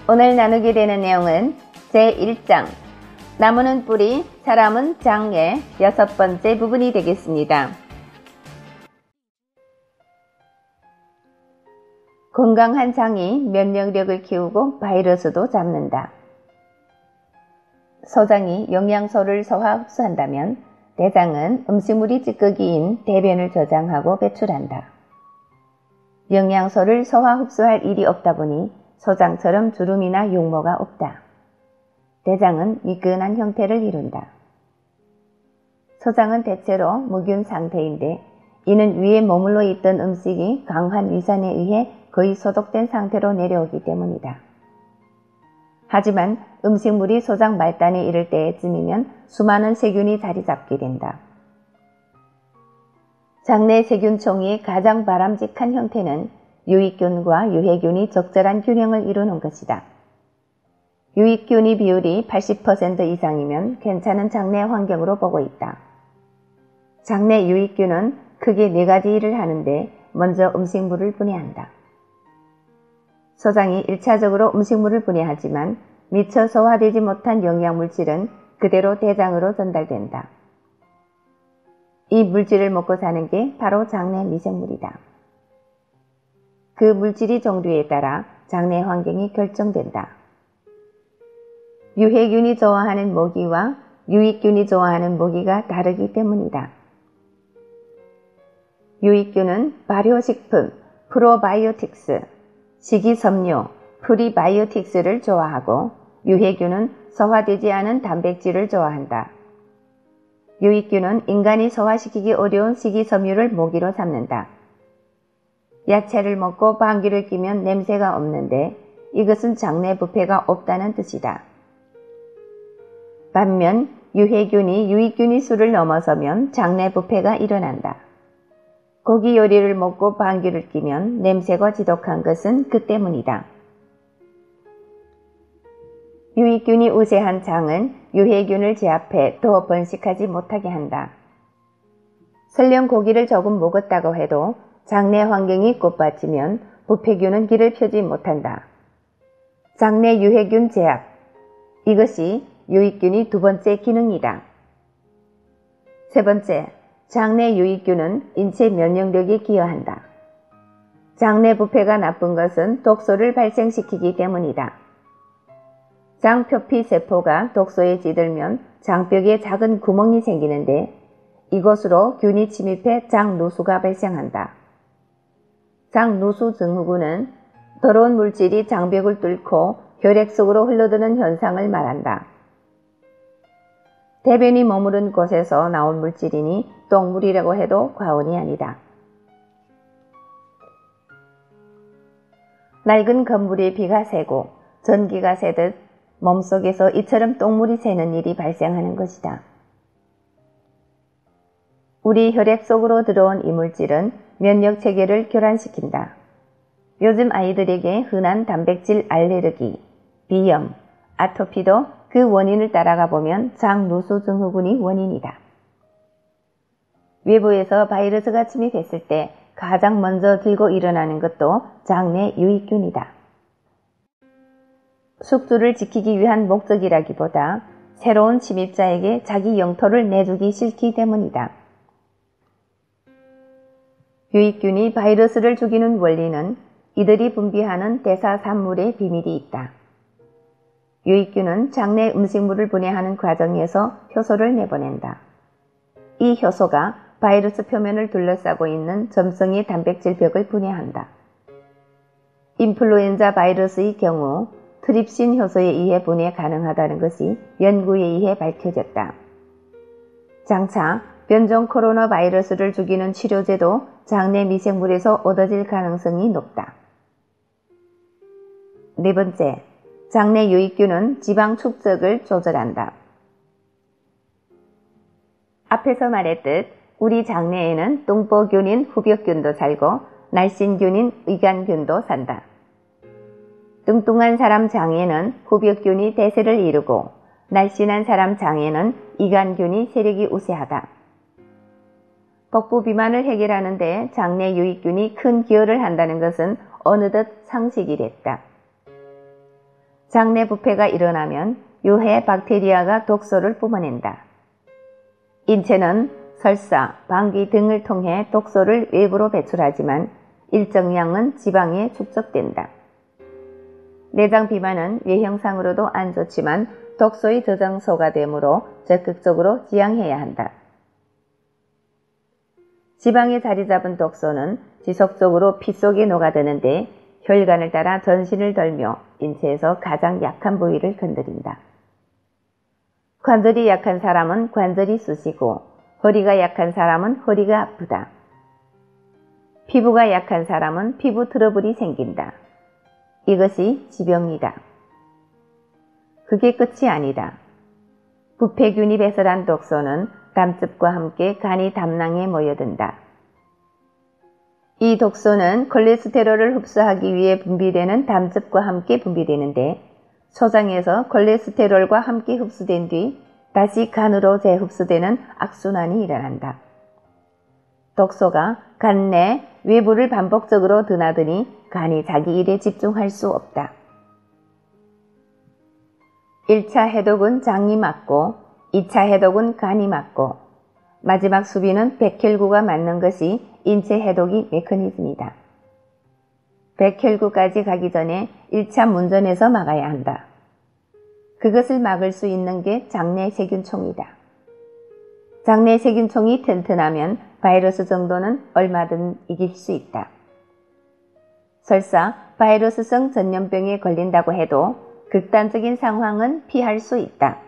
오늘 나누게 되는 내용은 제1장 나무는 뿌리, 사람은 장의 6번째 부분이 되겠습니다. 건강한 장이 면역력을 키우고 바이러스도 잡는다. 소장이 영양소를 소화 흡수한다면 대장은 음식물이 찌꺼기인 대변을 저장하고 배출한다. 영양소를 소화 흡수할 일이 없다 보니 소장처럼 주름이나 용모가 없다. 대장은 미끈한 형태를 이룬다. 소장은 대체로 무균 상태인데 이는 위에 머물러 있던 음식이 강한 위산에 의해 거의 소독된 상태로 내려오기 때문이다. 하지만 음식물이 소장 말단에 이를 때쯤이면 수많은 세균이 자리 잡게 된다. 장내 세균총의 가장 바람직한 형태는 유익균과 유해균이 적절한 균형을 이루는 것이다. 유익균의 비율이 80% 이상이면 괜찮은 장내 환경으로 보고 있다. 장내 유익균은 크게 4가지 일을 하는데 먼저 음식물을 분해한다. 소장이 1차적으로 음식물을 분해하지만 미처 소화되지 못한 영양물질은 그대로 대장으로 전달된다. 이 물질을 먹고 사는 게 바로 장내 미생물이다. 그 물질이 종류에 따라 장내 환경이 결정된다. 유해균이 좋아하는 모기와 유익균이 좋아하는 모기가 다르기 때문이다. 유익균은 발효식품, 프로바이오틱스, 식이섬유, 프리바이오틱스를 좋아하고 유해균은 소화되지 않은 단백질을 좋아한다. 유익균은 인간이 소화시키기 어려운 식이섬유를 모기로 삼는다. 야채를 먹고 방귀를 뀌면 냄새가 없는데 이것은 장내 부패가 없다는 뜻이다. 반면 유해균이 유익균의 수를 넘어서면 장내 부패가 일어난다. 고기 요리를 먹고 방귀를 뀌면 냄새가 지독한 것은 그 때문이다. 유익균이 우세한 장은 유해균을 제압해 더 번식하지 못하게 한다. 설령 고기를 조금 먹었다고 해도 장내 환경이 꽃받치면 부패균은 길을 펴지 못한다. 장내 유해균 제압, 이것이 유익균의 2번째 기능이다. 3번째, 장내 유익균은 인체 면역력에 기여한다. 장내 부패가 나쁜 것은 독소를 발생시키기 때문이다. 장표피 세포가 독소에 찌들면 장벽에 작은 구멍이 생기는데 이곳으로 균이 침입해 장누수가 발생한다. 장누수 증후군은 더러운 물질이 장벽을 뚫고 혈액 속으로 흘러드는 현상을 말한다. 대변이 머무른 곳에서 나온 물질이니 똥물이라고 해도 과언이 아니다. 낡은 건물에 비가 새고 전기가 새듯 몸속에서 이처럼 똥물이 새는 일이 발생하는 것이다. 우리 혈액 속으로 들어온 이물질은 면역 체계를 교란시킨다. 요즘 아이들에게 흔한 단백질 알레르기, 비염, 아토피도 그 원인을 따라가 보면 장누수 증후군이 원인이다. 외부에서 바이러스가 침입했을 때 가장 먼저 들고 일어나는 것도 장내 유익균이다. 숙주를 지키기 위한 목적이라기보다 새로운 침입자에게 자기 영토를 내주기 싫기 때문이다. 유익균이 바이러스를 죽이는 원리는 이들이 분비하는 대사산물의 비밀이 있다. 유익균은 장내 음식물을 분해하는 과정에서 효소를 내보낸다. 이 효소가 바이러스 표면을 둘러싸고 있는 점성의 단백질 벽을 분해한다. 인플루엔자 바이러스의 경우 트립신 효소에 의해 분해 가능하다는 것이 연구에 의해 밝혀졌다. 장차 변종 코로나 바이러스를 죽이는 치료제도 장내 미생물에서 얻어질 가능성이 높다. 4번째, 장내 유익균은 지방 축적을 조절한다. 앞에서 말했듯 우리 장내에는 똥보균인 후벽균도 살고 날씬균인 의간균도 산다. 뚱뚱한 사람 장에는 후벽균이 대세를 이루고 날씬한 사람 장에는 이간균이 세력이 우세하다. 복부 비만을 해결하는 데 장내 유익균이 큰 기여를 한다는 것은 어느덧 상식이 됐다. 장내 부패가 일어나면 유해 박테리아가 독소를 뿜어낸다. 인체는 설사, 방귀 등을 통해 독소를 외부로 배출하지만 일정량은 지방에 축적된다. 내장 비만은 외형상으로도 안 좋지만 독소의 저장소가 되므로 적극적으로 지양해야 한다. 지방에 자리 잡은 독소는 지속적으로 피 속에 녹아드는데 혈관을 따라 전신을 돌며 인체에서 가장 약한 부위를 건드린다. 관절이 약한 사람은 관절이 쑤시고 허리가 약한 사람은 허리가 아프다. 피부가 약한 사람은 피부 트러블이 생긴다. 이것이 지병이다. 그게 끝이 아니다. 부패균이 배설한 독소는 담즙과 함께 간이 담낭에 모여든다. 이 독소는 콜레스테롤을 흡수하기 위해 분비되는 담즙과 함께 분비되는데 소장에서 콜레스테롤과 함께 흡수된 뒤 다시 간으로 재흡수되는 악순환이 일어난다. 독소가 간 내 외부를 반복적으로 드나드니 간이 자기 일에 집중할 수 없다. 1차 해독은 장이 맡고 2차 해독은 간이 맡고 마지막 수비는 백혈구가 맡는 것이 인체 해독의 메커니즘이다. 백혈구까지 가기 전에 1차 문전에서 막아야 한다. 그것을 막을 수 있는 게 장내 세균총이다. 장내 세균총이 튼튼하면 바이러스 정도는 얼마든 이길 수 있다. 설사 바이러스성 전염병에 걸린다고 해도 극단적인 상황은 피할 수 있다.